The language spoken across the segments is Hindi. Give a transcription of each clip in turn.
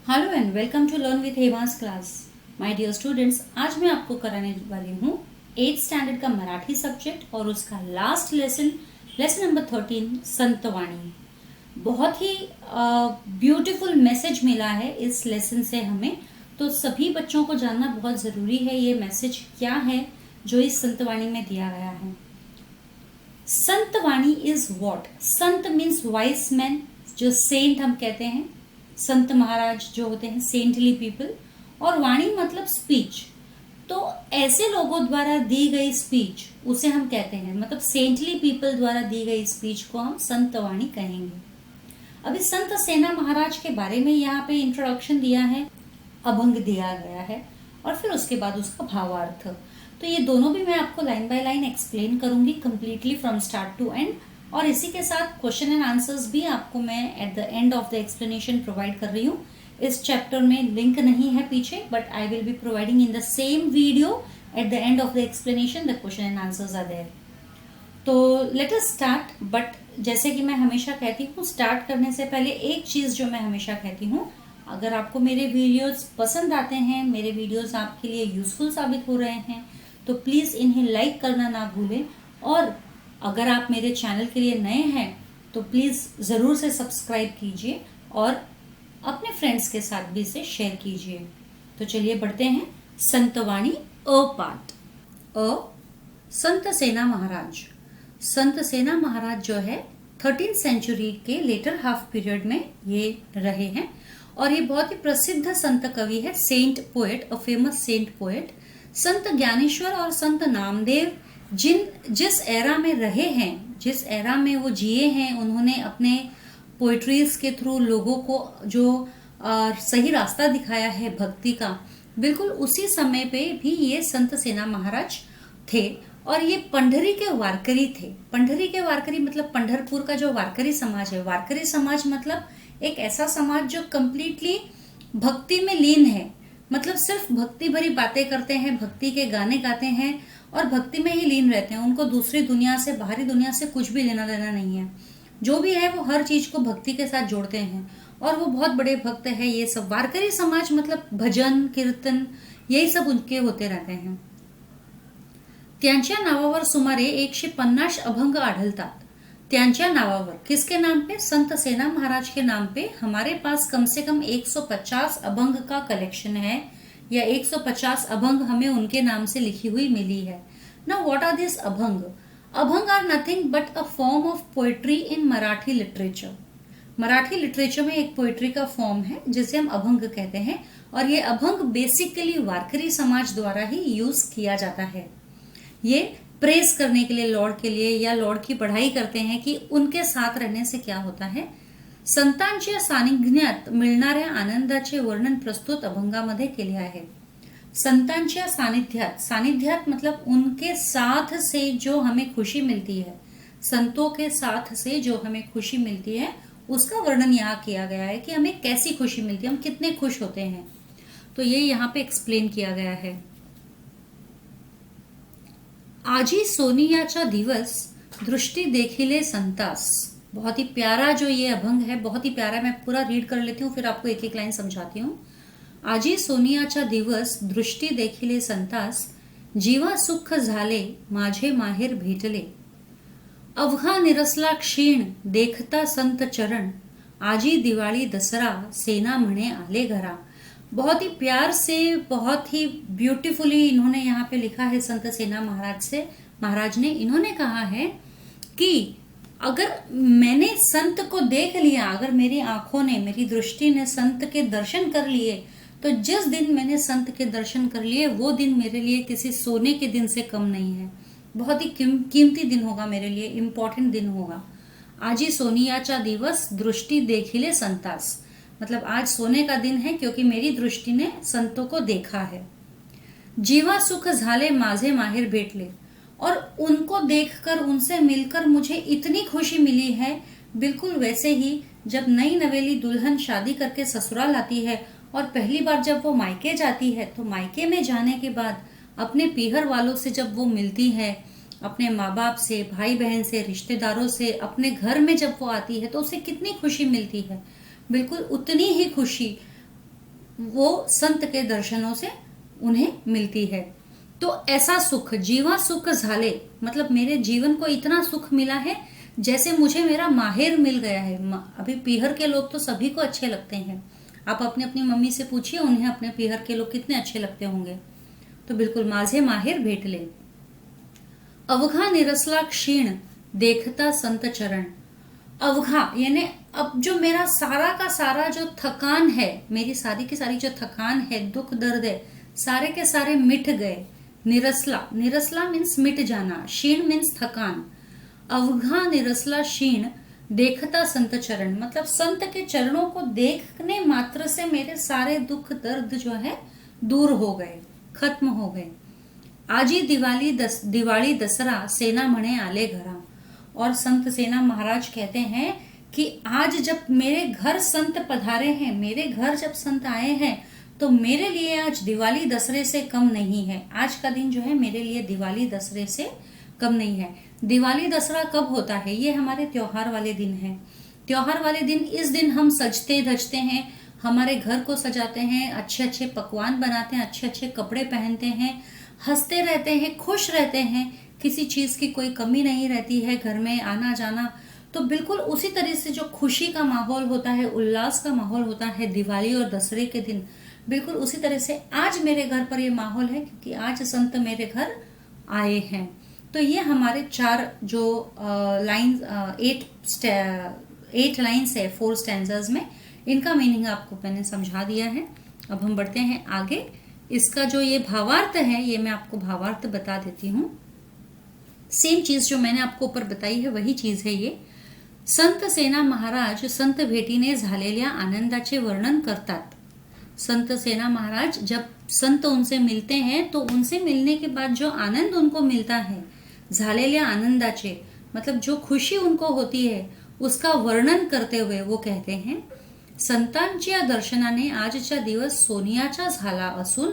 Hello and welcome to learn with Hema's class. My dear students, आज मैं आपको कराने वाली हूँ 8th स्टैंडर्ड का मराठी सब्जेक्ट और उसका लास्ट लेसन, लेसन नंबर 13 संतवाणी। बहुत ही ब्यूटीफुल मैसेज मिला है इस लेसन से हमें, तो सभी बच्चों को जानना बहुत ज़रूरी है ये मैसेज क्या है जो इस संतवाणी में दिया गया है। संतवाणी is what? Sant means vice man, जो सेंट हम कहते हैं, संत महाराज जो होते हैं, सेंटली पीपल। और वाणी मतलब स्पीच, तो ऐसे लोगों द्वारा दी गई स्पीच उसे हम कहते हैं, मतलब सेंटली पीपल द्वारा दी गई स्पीच को हम संतवाणी कहेंगे। अभी संत सेना महाराज के बारे में यहाँ पे इंट्रोडक्शन दिया है, अभंग दिया गया है और फिर उसके बाद उसका भावार्थ। तो ये दोनों भी मैं आपको लाइन बाय लाइन एक्सप्लेन करूंगी completely from start to end, और इसी के साथ क्वेश्चन एंड आंसर्स भी आपको मैं eight the end of the explanation provide कर रही हूँ। इस चैप्टर में लिंक नहीं है पीछे, but I will be providing in the same video at the end of the explanation the question and answers are there. तो लेट अस स्टार्ट। बट जैसे कि मैं हमेशा कहती हूँ, स्टार्ट करने से पहले एक चीज़ जो मैं हमेशा कहती हूँ, अगर आपको मेरे वीडियोस पसंद आते हैं, मेरे वीडियोस आपके लिए यूजफुल साबित हो रहे हैं, तो प्लीज़ इन्हें लाइक करना ना भूलें। और अगर आप मेरे चैनल के लिए नए हैं तो प्लीज़ ज़रूर से सब्सक्राइब कीजिए और अपने फ्रेंड्स के साथ भी इसे शेयर कीजिए। तो चलिए बढ़ते हैं। संतवाणी अ पार्ट। अ, संत सेना महाराज। संत सेना महाराज जो है 13th सेंचुरी के लेटर हाफ पीरियड में ये रहे हैं और ये बहुत ही प्रसिद्ध संत कवि है, saint poet, a famous saint poet. संत ज्ञानेश्वर और संत नामदेव जिस एरा में रहे हैं, जिस एरा में वो जिए हैं, उन्होंने अपने पोइट्रीज के थ्रू लोगों को जो सही रास्ता दिखाया है भक्ति का, बिल्कुल उसी समय पे भी ये संत सेना महाराज थे। और ये पंढरी के वारकरी थे। पंढरी के वारकरी मतलब पंढरपुर का जो वारकरी समाज है। वारकरी समाज मतलब एक ऐसा समाज जो कंप्लीटली भक्ति में लीन है, मतलब सिर्फ भक्ति भरी बातें करते हैं, भक्ति के गाने गाते हैं और भक्ति में ही लीन रहते हैं। उनको दूसरी दुनिया से, बाहरी दुनिया से कुछ भी लेना देना नहीं है। जो भी है वो हर चीज को भक्ति के साथ जोड़ते हैं और वो बहुत बड़े भक्त है। ये सब वारकरी समाज मतलब भजन कीर्तन यही सब उनके होते रहते हैं। त्यांच्या नावावर सुमारे 150 अभंग आढळतात। त्यांच्या नावावर, किसके नाम पे? संत सेना महाराज के नाम पे हमारे पास कम से कम 150 अभंग का कलेक्शन है, या 150 अभंग हमें उनके नाम से लिखी हुई मिली है। Now what are this abhang? Abhang are nothing but a form of poetry in Marathi literature. Marathi literature में एक पोएट्री का फॉर्म है जिसे हम अभंग कहते हैं, और ये अभंग बेसिकली वारकरी समाज द्वारा ही यूज किया जाता है। ये प्रेस करने के लिए लॉर्ड के लिए, या लॉर्ड की पढ़ाई करते हैं कि उनके साथ रहने से क्या होता है। संतांच्या सानिध्यात मिळणाऱ्या आनंदाचे वर्णन प्रस्तुत अभंगामध्ये केले आहे। संतांच्या सानिध्यात, सानिध्यात मतलब उनके साथ से जो हमें खुशी मिलती है, संतों के साथ से जो हमें खुशी मिलती है उसका वर्णन यहाँ किया गया है कि हमें कैसी खुशी मिलती है, हम कितने खुश होते हैं। तो ये यहाँ पे एक्सप्लेन किया गया है। आजी सोनियाचा दिवस दृष्टि देखिले संतास। बहुत ही प्यारा जो ये अभंग है, बहुत ही प्यारा। मैं पूरा रीड कर लेती हूँ, फिर आपको एक एक लाइन समझाती हूँ। आजी सोनियाचा दिवस दृष्टी देखिले संतास, जीवा सुख झाले माझे माहेर भेटले। अवघा निरसला क्षीण देखता संत चरण, आजी दिवाळी दसरा सेना म्हणे आले घरा। बहुत ही प्यार से, बहुत ही ब्यूटीफुली इन्होंने यहाँ पे लिखा है संत सेना महाराज ने। इन्होंने कहा है कि अगर मैंने संत को देख लिया, अगर मेरी आंखों ने, मेरी दृष्टि ने संत के दर्शन कर लिए, तो जिस दिन मैंने संत के दर्शन कर लिए वो दिन मेरे लिए किसी सोने के दिन से कम नहीं है। बहुत ही कीमती दिन होगा मेरे लिए, इम्पॉर्टेंट दिन होगा। आजी सोनियाचा दिवस दृष्टि देखिले संतास, मतलब आज सोने का दिन है क्योंकि मेरी दृष्टि ने संतों को देखा है। जीवा सुख झाले माझे माहेर भेटले, और उनको देखकर, उनसे मिलकर मुझे इतनी खुशी मिली है, बिल्कुल वैसे ही जब नई नवेली दुल्हन शादी करके ससुराल आती है और पहली बार जब वो मायके जाती है, तो मायके में जाने के बाद अपने पीहर वालों से जब वो मिलती है, अपने माँ बाप से, भाई बहन से, रिश्तेदारों से, अपने घर में जब वो आती है तो उसे कितनी खुशी मिलती है। बिल्कुल उतनी ही खुशी वो संत के दर्शनों से उन्हें मिलती है। तो ऐसा सुख जीवा सुख झाले, मतलब मेरे जीवन को इतना सुख मिला है जैसे मुझे मेरा माहिर मिल गया है। अभी पीहर के लोग तो सभी को अच्छे लगते हैं। आप अपने अपनी मम्मी से पूछिए उन्हें अपने पीहर के लोग कितने अच्छे लगते होंगे। तो बिल्कुल माझे माहिर भेटले। अवघा निरसला क्षीण देखता संत चरण। अवघा यानी अब जो मेरा सारा का सारा जो थकान है, मेरी सारी की सारी जो थकान है, दुख दर्द है, सारे के सारे मिट गए। निरसला, निरसला मीन्स मिट जाना, क्षीण मीन्स थकान। अवघा निरसला क्षीण देखता संत चरण, मतलब संत के चरणों को देखने मात्र से मेरे सारे दुख दर्द जो है दूर हो गए, खत्म हो गए। आजी दिवाली दसरा सेना म्हणे आले घरा। और संत सेना महाराज कहते हैं कि आज जब मेरे घर संत पधारे हैं, मेरे घर जब संत आए हैं, तो मेरे लिए आज दिवाली दसरे से कम नहीं है। आज का दिन जो है मेरे लिए दिवाली दसरे से कम नहीं है। दिवाली दसरा कब होता है? ये हमारे त्योहार वाले दिन है। त्योहार वाले दिन, इस दिन हम सजते धजते हैं, हमारे घर को सजाते हैं, अच्छे अच्छे पकवान बनाते हैं, अच्छे अच्छे कपड़े पहनते हैं, हंसते रहते हैं, खुश रहते हैं, किसी चीज की कोई कमी नहीं रहती है घर में, आना जाना। तो बिल्कुल उसी तरह से जो खुशी का माहौल होता है, उल्लास का माहौल होता है दिवाली और दसरे के दिन, बिल्कुल उसी तरह से आज मेरे घर पर ये माहौल है, क्योंकि आज संत मेरे घर आए हैं। तो ये हमारे 4 जो लाइन 8 लाइन्स है 4 स्टैंजर्स में, इनका मीनिंग आपको मैंने समझा दिया है। अब हम बढ़ते हैं आगे। इसका जो ये भावार्थ है, ये मैं आपको भावार्थ बता देती हूँ। सेम चीज जो मैंने आपको ऊपर बताई है वही चीज है ये। संत सेना महाराज संत भेटीने झालेल्या आनंदाचे वर्णन करतात। संत सेना महाराज जब संत उनसे मिलते हैं तो उनसे मिलने के बाद जो आनंद उनको मिलता है, झालेल्या आनंदाचे मतलब जो खुशी उनको होती है, उसका वर्णन करते हुए वो कहते हैं, संतांच्या दर्शनाने आजचा दिवस सोनियाचा झाला असून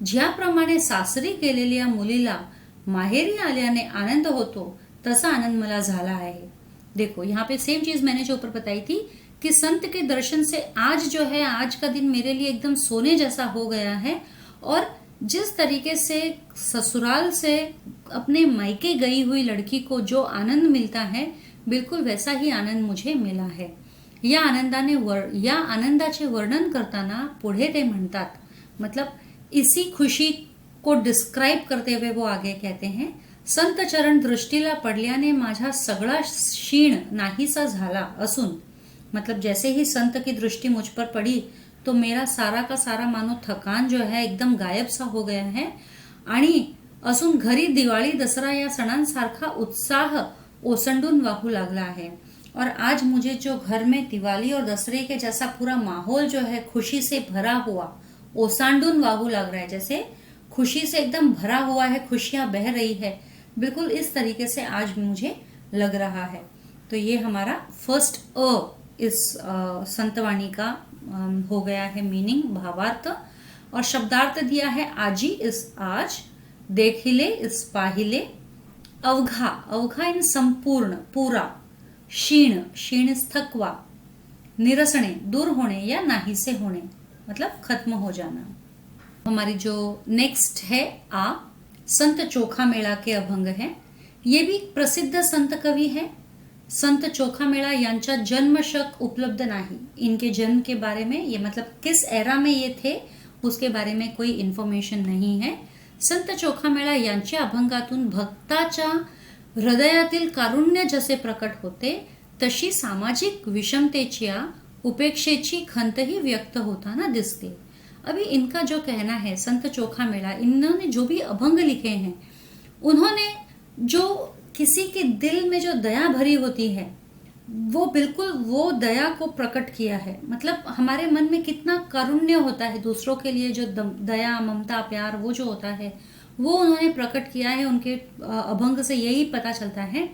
ज्याप्रमाणे सासरी गेलेल्या मुलीला माहेरी आल्याने आनंद होतो, तसा आनंद मला झाला है। देखो यहाँ पे सेम चीज मैंने जो ऊपर बताई थी कि संत के दर्शन से आज जो है, आज का दिन मेरे लिए एकदम सोने जैसा हो गया है। और जिस तरीके से ससुराल से अपने मायके गई हुई लड़की को जो आनंद मिलता है, बिल्कुल वैसा ही आनंद मुझे मिला है। या आनंदाचे वर्णन करताना पुढे ते म्हणतात, मतलब इसी खुशी को डिस्क्राइब करते हुए वो आगे कहते हैं, संत चरण दृष्टीला पडल्याने माझा सगळा क्षीण नाहीसा झाला असून, मतलब जैसे ही संत की दृष्टि मुझ पर पड़ी तो मेरा सारा का सारा मानो थकान जो है एकदम गायब सा हो गया है। आणि असून घरी दिवाळी दसरा या सणांसारखा उत्साह ओसंडून वाहू लागला है। और आज मुझे जो घर में दिवाली और दसरे के जैसा पूरा माहौल जो है खुशी से भरा हुआ, ओसांडून वाहू लग रहा है, जैसे खुशी से एकदम भरा हुआ है, खुशियां बह रही है, बिल्कुल इस तरीके से आज मुझे लग रहा है। तो ये हमारा फर्स्ट इस संतवाणी का हो गया है मीनिंग, भावार्थ। और शब्दार्थ दिया है आजी इस आज, देखिले इस पाहिले, अवघा, अवघा इन संपूर्ण पूरा, क्षीण, क्षीण इस थकवा, निरसने दूर होने या नाही से होने मतलब खत्म हो जाना। हमारी जो नेक्स्ट है संत चोखा मेळा के अभंग है। ये भी प्रसिद्ध संत कवि है। संत चोखा मेळा यांचा जन्मशक उपलब्ध नहीं, इनके जन्म के बारे में, ये मतलब किस एरा में ये थे उसके बारे में कोई इन्फॉर्मेशन नहीं है। संत चोखा मेळा यांच्या अभंगातून भक्ताच्या हृदयातील कारुण्य जसे प्रकट होते, तशी सामाजिक विषमतेच्या उपेक्षेची खंतही व्यक्त होताना दिसते। अभी इनका जो कहना है, संत चोखा मेळा, इन्होंने जो भी अभंग लिखे हैं, उन्होंने जो किसी के दिल में जो दया भरी होती है, वो बिल्कुल वो दया को प्रकट किया है। मतलब हमारे मन में कितना कारुण्य होता है दूसरों के लिए, जो दया, ममता, प्यार वो जो होता है, वो उन्होंने प्रकट किया है। उनके अभंग से यही पता चलता है।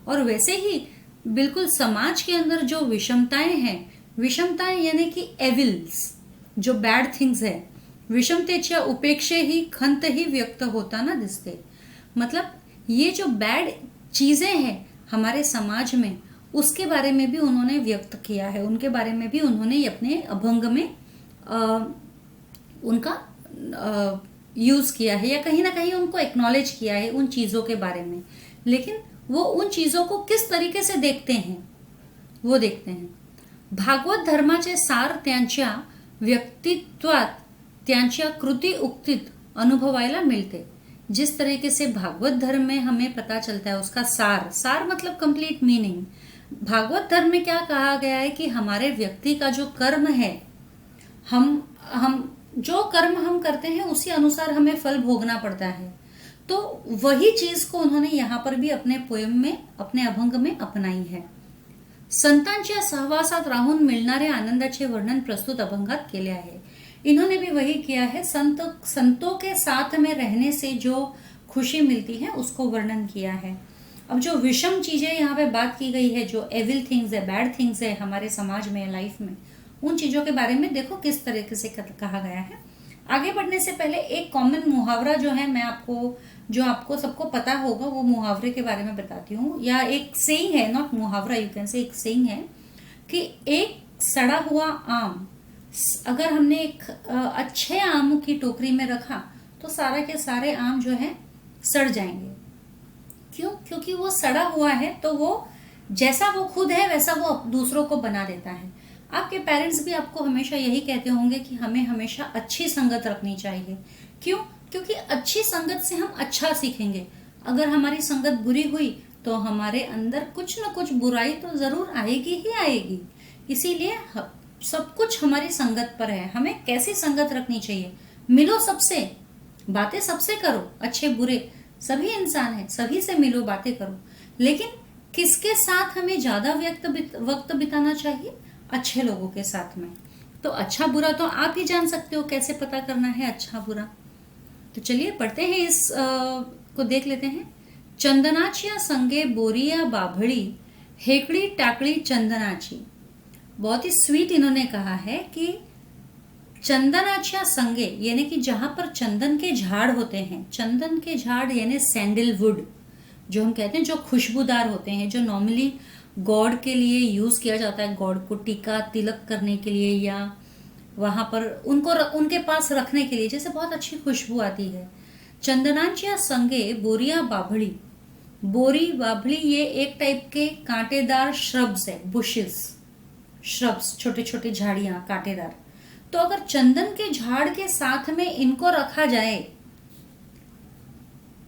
और वैसे ही बिल्कुल समाज के अंदर जो विषमताएं हैं, विषमताएं यानी कि एविल्स, जो बैड थिंग्स है, विषमतेच्या उपेक्षे ही खंत ही व्यक्त होताना दिसते। मतलब ये जो बैड चीजें हैं हमारे समाज में, उसके बारे में भी उन्होंने व्यक्त किया है, उनके बारे में भी उन्होंने अपने अभंग में उनका यूज किया है या कहीं ना कहीं उनको एक्नॉलेज किया है उन चीजों के बारे में, लेकिन वो उन चीजों को किस तरीके से देखते हैं वो देखते हैं. भागवत धर्माचे सार त्यांच्या व्यक्तित्वात त्यांच्या कृती उक्तीत अनुभवायला मिळते. जिस तरीके से भागवत धर्म में हमें पता चलता है उसका सार मतलब कंप्लीट मीनिंग. भागवत धर्म में क्या कहा गया है कि हमारे व्यक्ति का जो कर्म है, हम जो कर्म हम करते हैं उसी अनुसार हमें फल भोगना पड़ता है. तो वही चीज को उन्होंने यहाँ पर भी अपने पोएम में, अपने अभंग में अपनाई है. संतांच्या सहवासात राहून मिळणारे आनंदाचे वर्णन प्रस्तुत अभंगात केले आहे. इन्होंने भी वही किया है. संतों के साथ में रहने से जो खुशी मिलती है उसको वर्णन किया है. अब जो विषम चीजें यहाँ पे बात की गई है, जो एविल थिंग्स है, बैड थिंग्स है हमारे समाज में, लाइफ में, उन चीजों के बारे में देखो किस तरीके से कहा गया है. आगे बढ़ने से पहले एक कॉमन मुहावरा जो है मैं आपको सबको पता होगा वो मुहावरे के बारे में बताती हूँ. या एक सेइंग है, नॉट मुहावरा, यू कैन से, एक सेइंग है कि एक सड़ा हुआ आम अगर हमने एक अच्छे आम की टोकरी में रखा तो सारे के सारे आम जो है सड़ जाएंगे. क्यों? क्योंकि वो सड़ा हुआ है, तो वो जैसा वो खुद है वैसा वो दूसरों को बना देता है. आपके पेरेंट्स भी आपको हमेशा यही कहते होंगे कि हमें हमेशा अच्छी संगत रखनी चाहिए. क्यों? क्योंकि अच्छी संगत से हम अच्छा सीखेंगे. अगर हमारी संगत बुरी हुई तो हमारे अंदर कुछ न कुछ बुराई तो जरूर आएगी ही आएगी. इसीलिए सब कुछ हमारी संगत पर है. हमें कैसी संगत रखनी चाहिए? मिलो सबसे, बातें सबसे करो, अच्छे बुरे सभी इंसान हैं, सभी से मिलो, बातें करो. लेकिन किसके साथ हमें ज्यादा वक्त बिताना चाहिए? अच्छे लोगों के साथ में. तो अच्छा बुरा तो आप ही जान सकते हो कैसे पता करना है अच्छा बुरा. तो चलिए पढ़ते हैं, इस को देख लेते हैं. चंदनाची संगे बोरिया बाभड़ी, हेकड़ी टाकड़ी चंदनाची. बहुत ही स्वीट इन्होंने कहा है कि चंदनाच्या संगे यानी कि जहां पर चंदन के झाड़ होते हैं, चंदन के झाड़ यानी सैंडलवुड जो हम कहते हैं, जो खुशबूदार होते हैं, जो नॉर्मली गॉड के लिए यूज किया जाता है, गॉड को टीका तिलक करने के लिए या वहां पर उनके पास रखने के लिए, जैसे बहुत अच्छी खुशबू आती है. चंदनाच्या संगे बोरिया बाभड़ी. बोरी बाभड़ी ये एक टाइप के कांटेदार श्रब्स है, बुशेस, श्रब्स, छोटे छोटे झाड़ियां कांटेदार. तो अगर चंदन के झाड़ के साथ में इनको रखा जाए,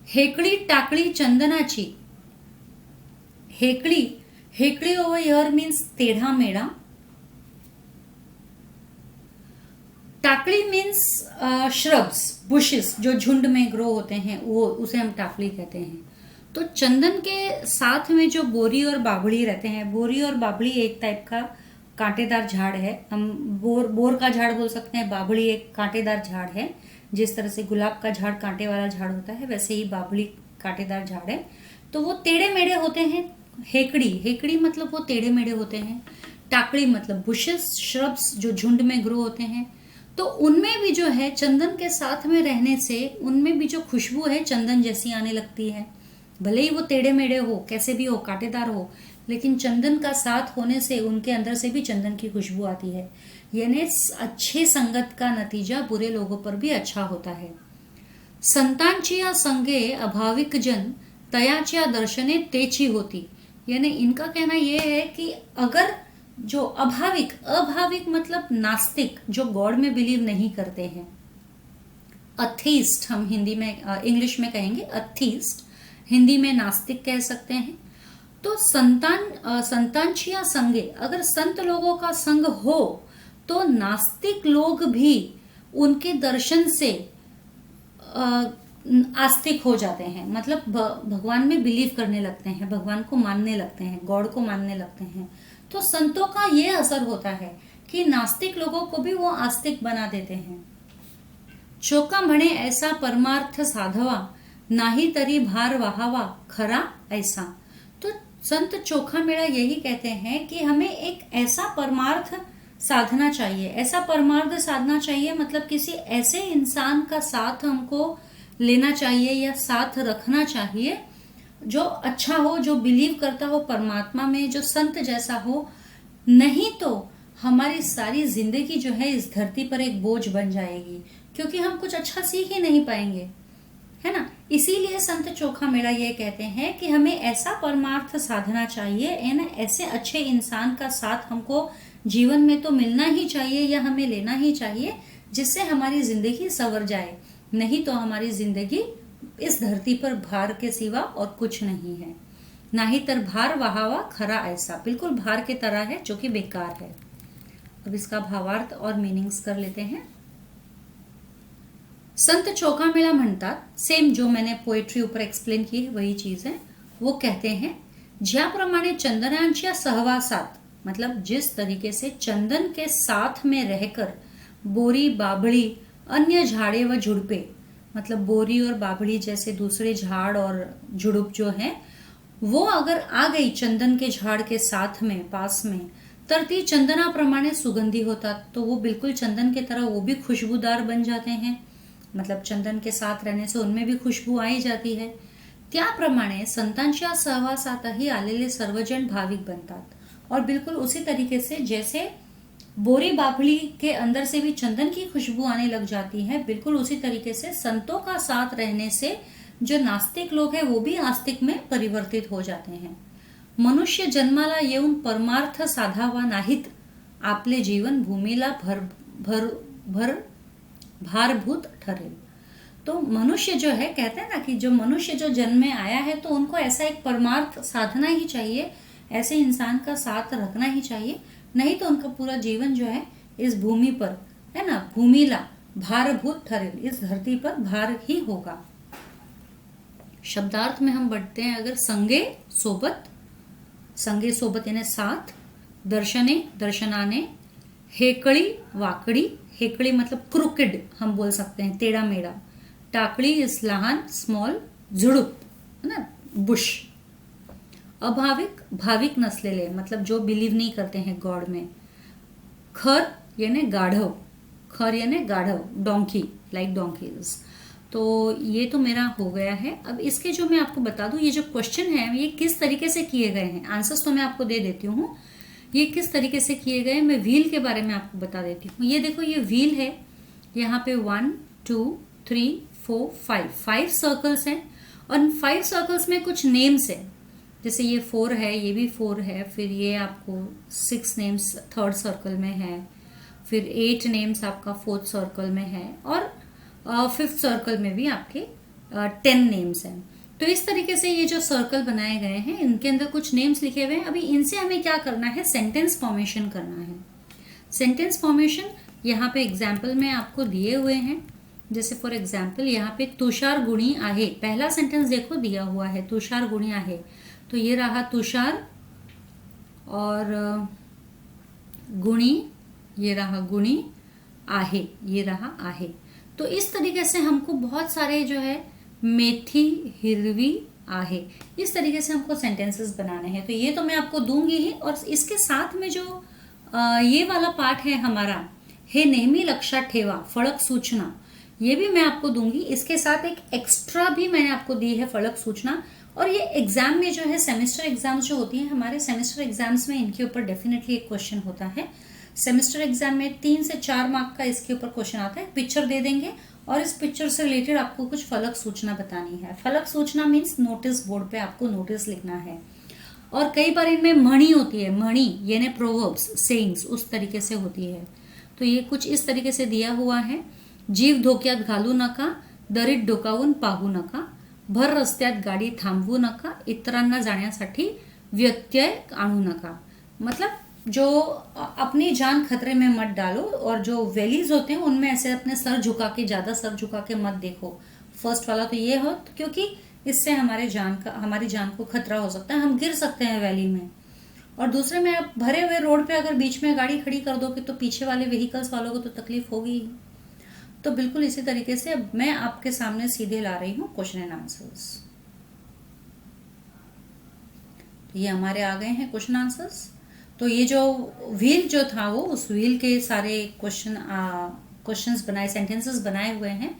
हेकड़ी टाकड़ी चंदनाची. हेकड़ी ओवर हियर मीन्स टेढ़ा मेढ़ा. टाकड़ी मीन्स श्रब्स, बुशेस जो झुंड में ग्रो होते हैं, वो उसे हम टाकड़ी कहते हैं. तो चंदन के साथ में जो बोरी और बाभड़ी रहते हैं, बोरी और बाभड़ी एक टाइप का कांटेदार झाड़ है. हम बोर का झाड़ बोल सकते हैं, बाभड़ी एक कांटेदार झाड़ है. जिस तरह से गुलाब का झाड़ कांटे वाला झाड़ होता है, वैसे ही बाभड़ी कांटेदार झाड़ है. तो वो टेढ़े मेढ़े होते हैं. हेकड़ी मतलब वो टेढ़े मेढ़े होते हैं. टाकड़ी मतलब बुशेस, श्रब्स जो झुंड में ग्रो होते हैं. तो उनमें भी जो है चंदन के साथ में रहने से उनमें भी जो खुशबू है चंदन जैसी आने लगती है. भले ही वो टेढ़े मेढ़े हो, कैसे भी हो, कांटेदार हो, लेकिन चंदन का साथ होने से उनके अंदर से भी चंदन की खुशबू आती है. यानी अच्छे संगत का नतीजा बुरे लोगों पर भी अच्छा होता है. संतांचिया संगे अभाविक जन तयाच्या दर्शने तेची होती. यानी इनका कहना यह है कि अगर जो अभाविक मतलब नास्तिक, जो गॉड में बिलीव नहीं करते हैं, अथीस्ट हम हिंदी में, इंग्लिश में कहेंगे अथीस्ट, हिंदी में नास्तिक कह सकते हैं. तो संतांचिया संगे, अगर संत लोगों का संग हो तो नास्तिक लोग भी उनके दर्शन से आस्तिक हो जाते हैं. मतलब भगवान में बिलीव करने लगते हैं, भगवान को मानने लगते हैं, गॉड को मानने लगते हैं. तो संतों का ये असर होता है कि नास्तिक लोगों को भी वो आस्तिक बना देते हैं. चोका म्हणे ऐसा परमार्थ साधवा, नाही तरी भार वहावा खरा ऐसा. तो संत चोखा मेरा यही कहते हैं कि हमें एक ऐसा परमार्थ साधना चाहिए. ऐसा परमार्थ साधना चाहिए मतलब किसी ऐसे इंसान का साथ हमको लेना चाहिए या साथ रखना चाहिए जो अच्छा हो, जो बिलीव करता हो परमात्मा में, जो संत जैसा हो. नहीं तो हमारी सारी जिंदगी जो है इस धरती पर एक बोझ बन जाएगी. क्योंकि हम कुछ अच्छा सीख ही नहीं पाएंगे, है ना। इसीलिए संत चोखा मेड़ा ये कहते हैं कि हमें ऐसा परमार्थ साधना चाहिए, है ना, ऐसे अच्छे इंसान का साथ हमको जीवन में तो मिलना ही चाहिए या हमें लेना ही चाहिए, जिससे हमारी जिंदगी संवर जाए। नहीं तो हमारी जिंदगी इस धरती पर भार के सिवा और कुछ नहीं है। ना ही तर भार वहावा खरा ऐसा, बिल्कुल भार के तरह है जो कि बेकार है। अब इसका भावार्थ और मीनिंग्स कर लेते हैं। संत चोखामेळा म्हणतात, सेम जो मैंने पोएट्री ऊपर एक्सप्लेन की है वही चीज है। वो कहते हैं, ज्याप्रमाणे चंदनांच्या सहवासात, मतलब जिस तरीके से चंदन के साथ में रहकर बोरी बाबड़ी अन्य झाड़े व झुड़पे, मतलब बोरी और बाबड़ी जैसे दूसरे झाड़ और झुड़ुप जो हैं, वो अगर आ गई चंदन के झाड़ के साथ में पास में, तर ती चंदनाप्रमाणे सुगंधी होतात, तो वो बिल्कुल चंदन की तरह वो भी खुशबूदार बन जाते हैं। मतलब चंदन के साथ रहने से उनमें भी खुशबू आई जाती है। त्याप्रमाणे संतांच्या सहवासातही आलेले सर्वजण भाविक बनतात, और बिल्कुल उसी तरीके से जैसे बोरी बाबड़ी के अंदर से भी चंदन की खुशबू आने लग जाती है, बिल्कुल उसी तरीके से संतों का साथ रहने से जो नास्तिक लोग हैं वो भी आस्तिक में परिवर्तित हो जाते हैं। मनुष्य जन्माला येऊन परमार्थ साधावा नाहीत, आपले जीवन भूमीला भर भर भर भारभूत ठहरेल। तो मनुष्य जो है, कहते हैं ना कि जो मनुष्य जो जन्म में आया है तो उनको ऐसा एक परमार्थ साधना ही चाहिए, ऐसे इंसान का साथ रखना ही चाहिए, नहीं तो उनका पूरा जीवन जो है इस भूमि पर, है ना, भूमिला भारभूत ठहरेल, इस धरती पर भार ही होगा। शब्दार्थ में हम बढ़ते हैं, अगर संगे सोबत यानी साथ, दर्शने दर्शनाने, हेकड़ी वाकड़ी, हेकड़ी मतलब क्रुकेड हम बोल सकते हैं, टेढ़ा मेढ़ा, टाकड़ी इस लहान स्मॉल, झुड़ुप है ना बुश, अभाविक भाविक नसलेले मतलब जो बिलीव नहीं करते हैं गॉड में, खर यानी गाढ़व, खर यानी गाढ़व, डोंकी लाइक डोंकीज। तो ये तो मेरा हो गया है। अब इसके जो मैं आपको बता दूं, ये जो क्वेश्चन है ये किस तरीके से किए गए हैं, आंसर्स तो मैं आपको दे देती हूँ। ये किस तरीके से किए गए, मैं व्हील के बारे में आपको बता देती हूँ। ये देखो, ये व्हील है, यहाँ पे 1 2 3 4 5 सर्कल्स हैं, और 5 सर्कल्स में कुछ नेम्स है, जैसे ये 4 है, ये भी 4 है, फिर ये आपको 6 नेम्स थर्ड सर्कल में है, फिर 8 नेम्स आपका फोर्थ सर्कल में है, और फिफ्थ सर्कल में भी आपके 10 नेम्स हैं। तो इस तरीके से ये जो सर्कल बनाए गए हैं इनके अंदर कुछ नेम्स लिखे हुए हैं। अभी इनसे हमें क्या करना है, सेंटेंस फॉर्मेशन करना है। सेंटेंस फॉर्मेशन यहाँ पे एग्जाम्पल में आपको दिए हुए हैं। जैसे फॉर एग्जाम्पल यहाँ पे तुषार गुणी आहे, पहला सेंटेंस देखो दिया हुआ है तुषार गुणी आहे, तो ये रहा तुषार, और गुणी ये रहा गुणी, आहे ये रहा आहे। तो इस तरीके से हमको बहुत सारे जो है मेथी हिरवी आहे, इस तरीके से हमको सेंटेंसेस बनाने हैं। तो ये तो मैं आपको दूंगी ही, और इसके साथ में जो ये वाला पार्ट है हमारा, हे नेहमी लक्षात ठेवा फलक सूचना, ये भी मैं आपको दूंगी। इसके साथ एक एक्स्ट्रा भी मैंने आपको दी है फलक सूचना, और ये एग्जाम में जो है सेमेस्टर एग्जाम्स जो होती हैं हमारे, सेमेस्टर एग्जाम्स में इनके ऊपर डेफिनेटली एक क्वेश्चन होता है। सेमेस्टर एग्जाम में 3 से 4 मार्क का इसके ऊपर क्वेश्चन आता है। पिक्चर दे देंगे और इस पिक्चर से रिलेटेड आपको कुछ फलक सूचना बतानी है। फलक सूचना मीन्स नोटिस बोर्ड पे आपको नोटिस लिखना है। और कई बार इनमें मणि होती है, मणि यानी प्रोवर्ब्स, सेइंग्स, उस तरीके से होती है। तो ये कुछ इस तरीके से दिया हुआ है, जीव धोक्यात घालू नका, दरीत डोकावून पाहू नका, भर रस्त्यात गाडी थांबवू नका, इतरांना जाण्यासाठी व्यत्यय आणू नका। मतलब जो अपनी जान खतरे में मत डालो, और जो वैलीज होते हैं उनमें ऐसे अपने सर झुका के, ज्यादा सर झुका के मत देखो। फर्स्ट वाला तो ये हो, क्योंकि इससे हमारी जान को खतरा हो सकता है, हम गिर सकते हैं वैली में। और दूसरे में आप भरे हुए रोड पे अगर बीच में गाड़ी खड़ी कर दोगे तो पीछे वाले व्हीकल्स वालों को तो तकलीफ होगी ही। तो बिल्कुल इसी तरीके से अब मैं आपके सामने सीधे ला रही हूँ क्वेश्चन एंड आंसर्स। ये हमारे आ गए हैं क्वेश्चन आंसर्स। तो ये जो व्हील जो था वो, उस व्हील के सारे क्वेश्चंस बनाए, सेंटेंसेस बनाए हुए हैं।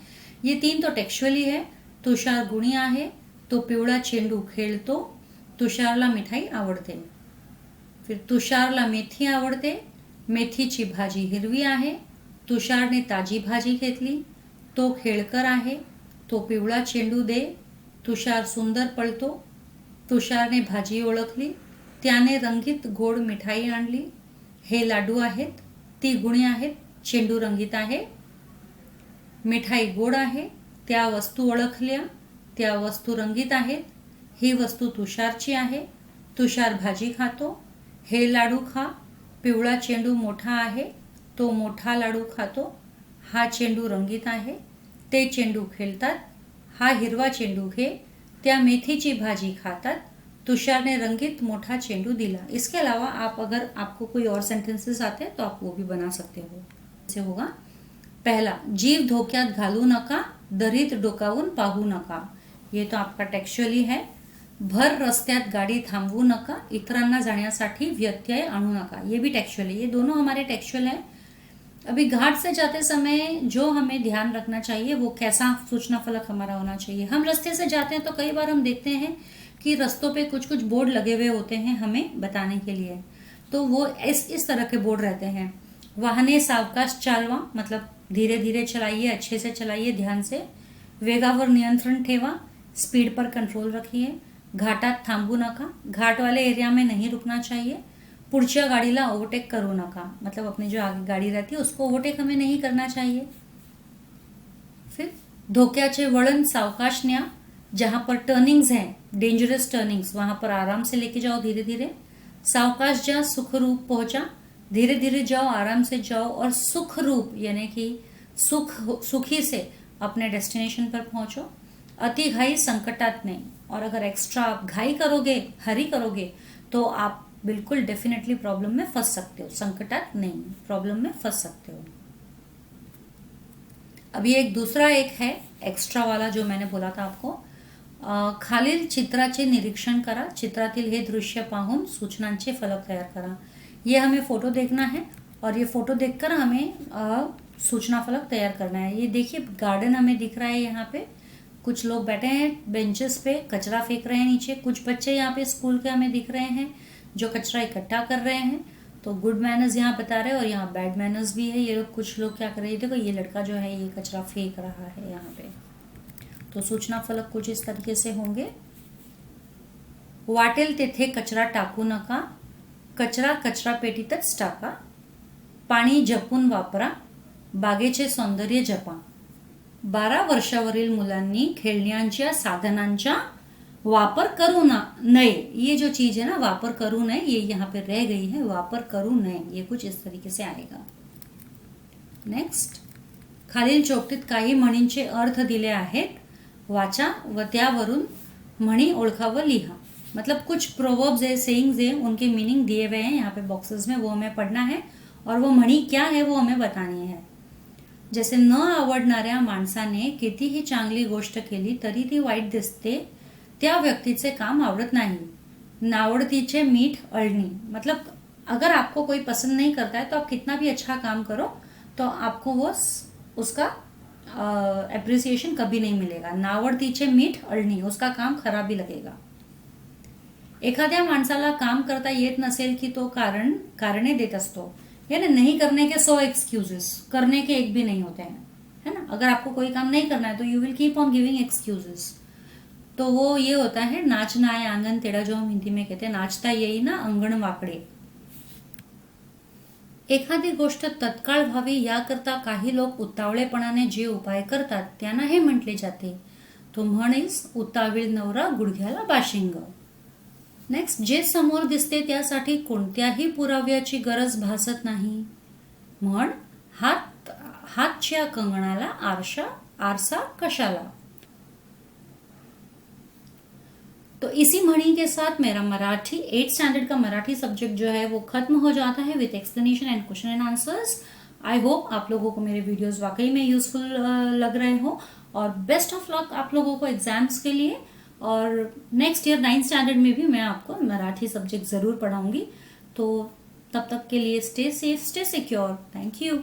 ये 3 तो टेक्स्चुअली है, तुषार गुणी आहे, तो पिवळा चेंडू खेळतो, तुषारला मिठाई आवडते, फिर तुषारला मेथी आवडते, मेथीची भाजी हिरवी आहे, तुषारने ताजी भाजी घेतली, तो खेळकर आहे, तो पिवळा चेंडू दे, तुषार सुंदर पळतो, तुषारने भाजी ओळखली, त्याने रंगीत गोड मिठाई आणली, हे लाडू आहेत, ती गुणी आहेत, चेंडू रंगीत आहे, मिठाई गोड आहे, त्या वस्तू ओळखल्या, त्या वस्तू रंगीत आहेत, ही वस्तू तुषारची आहे, तुषार भाजी खातो, हे लाडू खा, पिवळा चेंडू मोठा आहे, तो मोठा लाडू खातो, हा चेंडू रंगीत आहे, ते चेंडू खेळतात, हा हिरवा चेंडू घे, त्या मेथीची भाजी खातात, तुषार ने रंगीत मोठा चेंडू दिला। इसके अलावा आप अगर आपको कोई और सेंटेंसेस आते हैं तो आप वो भी बना सकते हो। जैसे होगा पहला, जीव धोक्यात घालू नका, दरीत डोकावून पाहू नका, ये तो आपका टेक्स्चुअली है। भर रस्त्यात गाड़ी थांबवू नका, इतरांना जाण्यासाठी व्यत्यय आणू नका, ये भी टेक्स्चुअल है। ये दोनों हमारे टेक्स्चुअल है। अभी घाट से जाते समय जो हमें ध्यान रखना चाहिए वो कैसा सूचना फलक हमारा होना चाहिए। हम रास्ते से जाते हैं तो कई बार हम देखते हैं कि रास्तों पे कुछ कुछ बोर्ड लगे हुए होते हैं हमें बताने के लिए, तो वो इस तरह के बोर्ड रहते हैं। वाहने सावकाश चालवा, मतलब धीरे धीरे चलाइए, अच्छे से चलाइए, ध्यान से। वेगावर नियंत्रण ठेवा, स्पीड पर कंट्रोल रखिए। घाटात थांबू नका, घाट वाले एरिया में नहीं रुकना चाहिए। पुढच्या गाडीला ओव्हरटेक करू नका, मतलब अपनी जो आगे गाड़ी रहती है उसको ओव्हरटेक हमें नहीं करना चाहिए। फिर धोक्याचे वळण सावकाश न्या, जहां पर टर्निंग्स हैं, डेंजरस टर्निंग्स, वहां पर आराम से लेके जाओ, धीरे धीरे। सावकाश जा, सुखरूप पहुंचा, धीरे धीरे जाओ, आराम से जाओ, और सुखरूप यानी कि सुखी से अपने डेस्टिनेशन पर पहुंचो। अति घाई संकटात नहीं, और अगर एक्स्ट्रा आप घाई करोगे, हरी करोगे, तो आप बिल्कुल डेफिनेटली प्रॉब्लम में फंस सकते हो। संकटात नहीं, प्रॉब्लम में फंस सकते हो। अभी एक दूसरा एक है एक्स्ट्रा वाला जो मैंने बोला था आपको। खालील चित्राचे निरीक्षण करा, चित्रातील हे दृश्य पाहून सूचनांचे फलक तैयार करा। ये हमें फोटो देखना है और ये फोटो देखकर हमें सूचना फलक तैयार करना है। ये देखिए गार्डन हमें दिख रहा है, यहाँ पे कुछ लोग बैठे हैं बेंचेस पे, कचरा फेंक रहे हैं नीचे। कुछ बच्चे यहाँ पे स्कूल के हमें दिख रहे हैं जो कचरा इकट्ठा कर रहे हैं। तो गुड मैनर्स यहाँ बता रहे हैं और यहाँ बैड मैनर्स भी है। ये लोग, कुछ लोग क्या कर रहे हैं, देखो ये लड़का जो है ये कचरा फेंक रहा है यहाँ पे। तो सूचना फलक कुछ इस तरीके से होंगे। वाटेल तेथे कचरा टाकू नका, कचरा कचरा पेटीतच टाका, पाणी जपून वापरा, बागेचे सौंदर्य जपा। 12 वर्षावरील मुलांनी खेळण्याच्या साधनांचा वापर करू नये, ये जो चीज है ना वापर करू नये, ये यहाँ पे रह गई है, वापर करू नये, ये कुछ इस तरीके से आएगा। नेक्स्ट, खालील चौकटीत काही म्हणींचे अर्थ दिले आहेत, वाचा व त्यावरून म्हणी ओळखा व लिहा। मतलब कुछ प्रोवर्ब्स है, सेइंग्स है, उनके मीनिंग दिए हुए हैं यहाँ पे बॉक्सेस में, वो हमें पढ़ना है और वो म्हणी क्या है वो हमें बतानी है। जैसे न आवडणाऱ्या माणसाने कितीही चांगली गोष्ट केली तरी ती वाईट दिसते, त्या व्यक्तीचे काम आवडत नाही। नावडतीचे मीठ अळणी, मतलब अगर आपको कोई पसंद नहीं करता है तो आप कितना भी अच्छा काम करो तो आपको वो उसका एप्रिसिएशन कभी नहीं मिलेगा। नावडतीचे मीठ अळणी, उसका काम खराब ही लगेगा। एखाद्या माणसाला काम करता येत नसेल की तो कारणे देत असतो, यानी नहीं करने के 100 एक्सक्यूजेस, करने के एक भी नहीं होते हैं, है ना। अगर आपको कोई काम नहीं करना है तो you will keep on giving excuses. तो वो ये होता है नाचना आए आंगन टेढ़ा, जो हम हिंदी में कहते हैं नाचता येई ना अंगण वाकडे। एखादी गोष्ट तत्काळ व्हावी याकरता काही लोक उतावळेपणाने जे उपाय करतात त्यांना हे म्हटले जाते, तो म्हणेस उतावीळ नवरा गुडघ्याला बाशिंग। नेक्स्ट, जे समोर दिसते त्यासाठी कोणत्याही पुराव्याची गरज भासत नाही। म्हण, हातच्या कंगणाला आरसा कशाला। तो इसी म्हणी के साथ मेरा मराठी 8th स्टैंडर्ड का मराठी सब्जेक्ट जो है वो खत्म हो जाता है with explanation and question and answers. I hope आप लोगों को मेरे वीडियोस वाकई में यूजफुल लग रहे हो, और बेस्ट ऑफ लक आप लोगों को एग्जाम्स के लिए। और नेक्स्ट ईयर 9th स्टैंडर्ड में भी मैं आपको मराठी सब्जेक्ट ज़रूर पढ़ाऊंगी। तो तब तक के लिए stay safe, stay secure. Thank you.